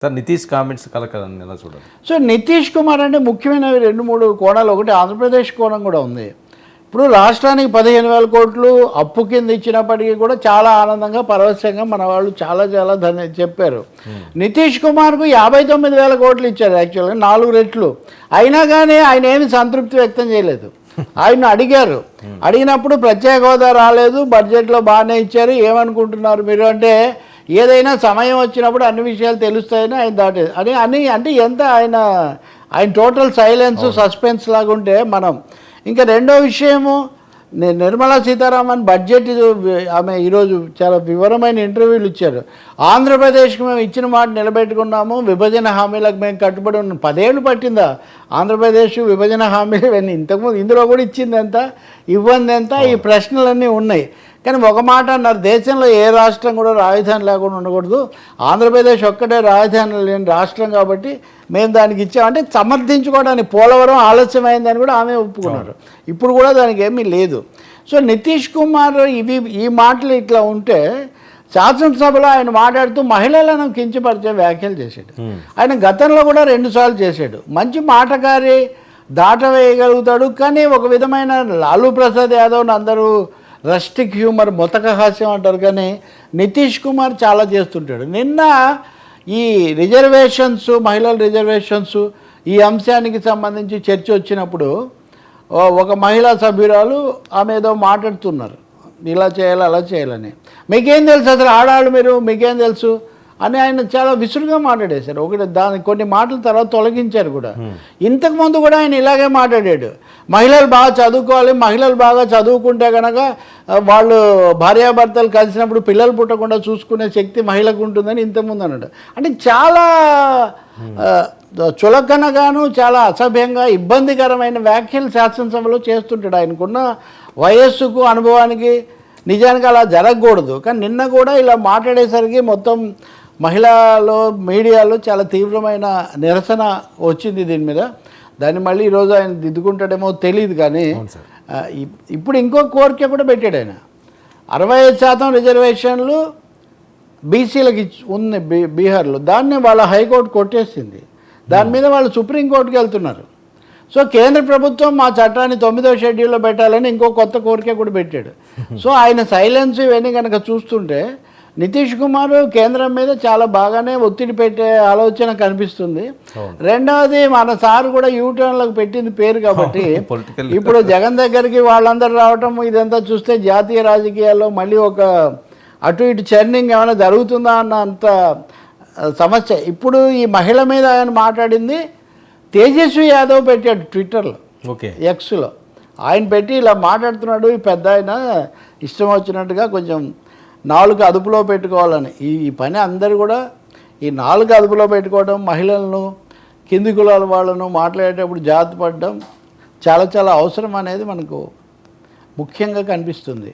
Sir Nitish comments కలకదని ఎలా చూడాలి? So Nitish Kumar అంటే ముఖ్యమైనవి 2-3 కోణాలు. ఒకటి ఆంధ్రప్రదేశ్ కోణం కూడా ఉంది. ఇప్పుడు రాష్ట్రానికి 15,000 కోట్లు అప్పు కింద ఇచ్చినప్పటికీ కూడా చాలా ఆనందంగా పరవశంగా మన వాళ్ళు చాలా చెప్పారు. నితీష్ కుమార్కు 59,000 కోట్లు ఇచ్చారు యాక్చువల్గా, 4 రెట్లు. అయినా కానీ ఆయన ఏమి సంతృప్తి వ్యక్తం చేయలేదు. ఆయన అడిగారు, అడిగినప్పుడు ప్రత్యేక హోదా రాలేదు, బడ్జెట్లో బాగానే ఇచ్చారు, ఏమనుకుంటున్నారు మీరు అంటే ఏదైనా సమయం వచ్చినప్పుడు అన్ని విషయాలు తెలుస్తాయని ఆయన దాటేది అని అంటే ఎంత ఆయన టోటల్ సైలెన్స్ సస్పెన్స్ లాగా ఉంటే మనం. ఇంకా రెండో విషయము, నిర్మలా సీతారామన్ బడ్జెట్ ఆమె ఈరోజు చాలా వివరమైన ఇంటర్వ్యూలు ఇచ్చారు. ఆంధ్రప్రదేశ్కి మేము ఇచ్చిన మాట నిలబెట్టుకున్నాము, విభజన హామీలకు మేము కట్టుబడి ఉన్నాం. 10 ఏళ్ళు పట్టిందా ఆంధ్రప్రదేశ్ విభజన హామీలు ఇవన్నీ? ఇంతకుముందు ఇందులో కూడా ఇచ్చింది ఎంత, ఇవ్వంది ఎంత, ఈ ప్రశ్నలన్నీ ఉన్నాయి. కానీ ఒక మాట అన్నారు, దేశంలో ఏ రాష్ట్రం కూడా రాజధాని లేకుండా ఉండకూడదు, ఆంధ్రప్రదేశ్ ఒక్కటే రాజధాని లేని రాష్ట్రం కాబట్టి మేము దానికి ఇచ్చామంటే సమర్థించుకోవడానికి. పోలవరం ఆలస్యమైందని కూడా ఆమె ఒప్పుకున్నారు. ఇప్పుడు కూడా దానికి ఏమీ లేదు. సో నితీష్ కుమార్ ఈ మాటలు ఇట్లా ఉంటే, శాసనసభలో ఆయన మాట్లాడుతూ మహిళలను కించపరిచే వ్యాఖ్యలు చేశాడు. ఆయన గతంలో కూడా 2 సార్లు చేశాడు. మంచి మాటగారి, దాటవేయగలుగుతాడు. కానీ ఒక విధమైన లాలూ ప్రసాద్ యాదవ్ని అందరూ రస్టిక్ హ్యూమర్, మొతక హాస్యం అంటారు, కానీ నితీష్ కుమార్ చాలా చేస్తుంటాడు. నిన్న ఈ రిజర్వేషన్స్, మహిళల రిజర్వేషన్స్ ఈ అంశానికి సంబంధించి చర్చ వచ్చినప్పుడు ఒక మహిళా సభ్యురాలు ఆమె ఏదో మాట్లాడుతున్నారు, ఇలా చేయాలి అలా చేయాలని. మీకేం తెలుసు అసలు ఆడాళ్ళు మీరు, మీకేం తెలుసు అని ఆయన చాలా విసురుగా మాట్లాడేశారు. దానికి కొన్ని మాటల తర్వాత తొలగించారు కూడా. ఇంతకుముందు కూడా ఆయన ఇలాగే మాట్లాడాడు, మహిళలు బాగా చదువుకోవాలి, మహిళలు బాగా చదువుకుంటే కనుక వాళ్ళు భార్యాభర్తలు కలిసినప్పుడు పిల్లలు పుట్టకుండా చూసుకునే శక్తి మహిళకు ఉంటుందని ఇంతకుముందు అన్నాడు. అంటే చాలా చులకనగాను, చాలా అసభ్యంగా, ఇబ్బందికరమైన వ్యాఖ్యలు శాసనసభలో చేస్తుంటాడు. ఆయనకున్న వయస్సుకు, అనుభవానికి నిజానికి అలా జరగకూడదు. కానీ నిన్న కూడా ఇలా మాట్లాడేసరికి మొత్తం మహిళలో, మీడియాలో చాలా తీవ్రమైన నిరసన వచ్చింది దీని మీద. దాన్ని మళ్ళీ ఈరోజు ఆయన దిద్దుకుంటాడేమో తెలియదు. కానీ ఇప్పుడు ఇంకో కోరిక కూడా పెట్టాడు ఆయన. 65% రిజర్వేషన్లు బీసీలకు ఉంది బీహార్లో. దాన్ని వాళ్ళ హైకోర్టు కొట్టేసింది. దాని మీద వాళ్ళు సుప్రీంకోర్టుకి వెళ్తున్నారు. సో కేంద్ర ప్రభుత్వం మా చట్టాన్ని 9వ షెడ్యూల్లో పెట్టాలని ఇంకో కొత్త కోరిక కూడా పెట్టాడు. సో ఆయన సైలెన్స్ ఇవన్నీ కనుక చూస్తుంటే నితీష్ కుమార్ కేంద్రం మీద చాలా బాగానే ఒత్తిడి పెట్టే ఆలోచన కనిపిస్తుంది. రెండవది, మన సార్ కూడా యూటర్న్లకు పెట్టింది పేరు కాబట్టి ఇప్పుడు జగన్ దగ్గరికి వాళ్ళందరూ రావటం ఇదంతా చూస్తే జాతీయ రాజకీయాల్లో మళ్ళీ ఒక అటు ఇటు చర్నింగ్ ఏమైనా జరుగుతుందా అన్న అంత సమస్య. ఇప్పుడు ఈ మహిళ మీద ఆయన మాట్లాడింది తేజస్వి యాదవ్ పెట్టాడు ట్విట్టర్లో, ఎక్స్లో. ఆయన పెట్టి ఇలా మాట్లాడుతున్నాడు, ఈ పెద్ద ఆయన ఇష్టం వచ్చినట్టుగా కొంచెం 4 అదుపులో పెట్టుకోవాలని. ఈ పని అందరూ కూడా ఈ 4 అదుపులో పెట్టుకోవడం, మహిళలను, కింది కులాల వాళ్ళను మాట్లాడేటప్పుడు జాగ్రత్త పడడం చాలా చాలా అవసరం అనేది మనకు ముఖ్యంగా కనిపిస్తుంది.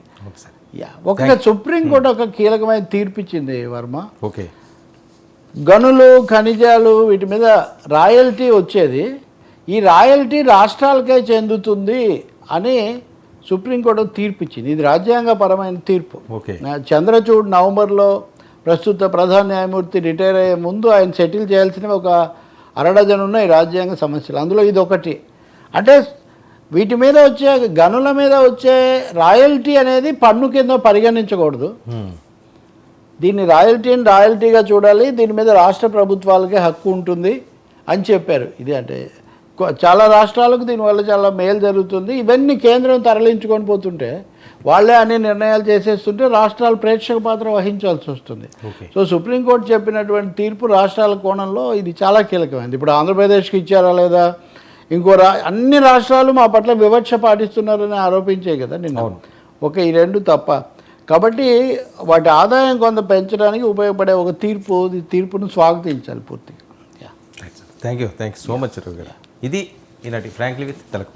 ఒక సుప్రీంకోర్టు ఒక కీలకమైన తీర్పు ఇచ్చింది వర్మ. గనులు, ఖనిజాలు వీటి మీద రాయల్టీ వచ్చేది, ఈ రాయల్టీ రాష్ట్రాలకే చెందుతుంది అని సుప్రీంకోర్టు తీర్పు ఇచ్చింది. ఇది రాజ్యాంగపరమైన తీర్పు. చంద్రచూడ్ నవంబర్లో ప్రస్తుత ప్రధాన న్యాయమూర్తి రిటైర్ అయ్యే ముందు ఆయన సెటిల్ చేయాల్సినవి ఒక 6 డజన్ ఉన్నాయి రాజ్యాంగ సమస్యలు. అందులో ఇది ఒకటి. అంటే వీటి మీద వచ్చే, గనుల మీద వచ్చే రాయల్టీ అనేది పన్ను కింద పరిగణించకూడదు. దీన్ని రాయల్టీగా చూడాలి, దీని మీద రాష్ట్ర ప్రభుత్వాలకే హక్కు ఉంటుంది అని చెప్పారు. ఇది అంటే చాలా రాష్ట్రాలకు దీనివల్ల చాలా మేలు జరుగుతుంది. ఇవన్నీ కేంద్రం తరలించుకొని పోతుంటే, వాళ్ళే అన్ని నిర్ణయాలు చేసేస్తుంటే రాష్ట్రాలు ప్రేక్షక పాత్ర వహించాల్సి వస్తుంది. సో సుప్రీంకోర్టు చెప్పినటువంటి తీర్పు రాష్ట్రాల కోణంలో ఇది చాలా కీలకమైంది. ఇప్పుడు ఆంధ్రప్రదేశ్కి ఇచ్చారా లేదా, అన్ని రాష్ట్రాలు మా పట్ల వివక్ష పాటిస్తున్నారని ఆరోపించే కదా నిన్న. ఈ 2 తప్ప. కాబట్టి వాటి ఆదాయం కొంత పెంచడానికి ఉపయోగపడే ఒక తీర్పును స్వాగతించాలి పూర్తిగా. Thank you so much Ravi గారు. ఇది ఈనాటి ఫ్రాంక్లీ విత్ తెలకపల్లి.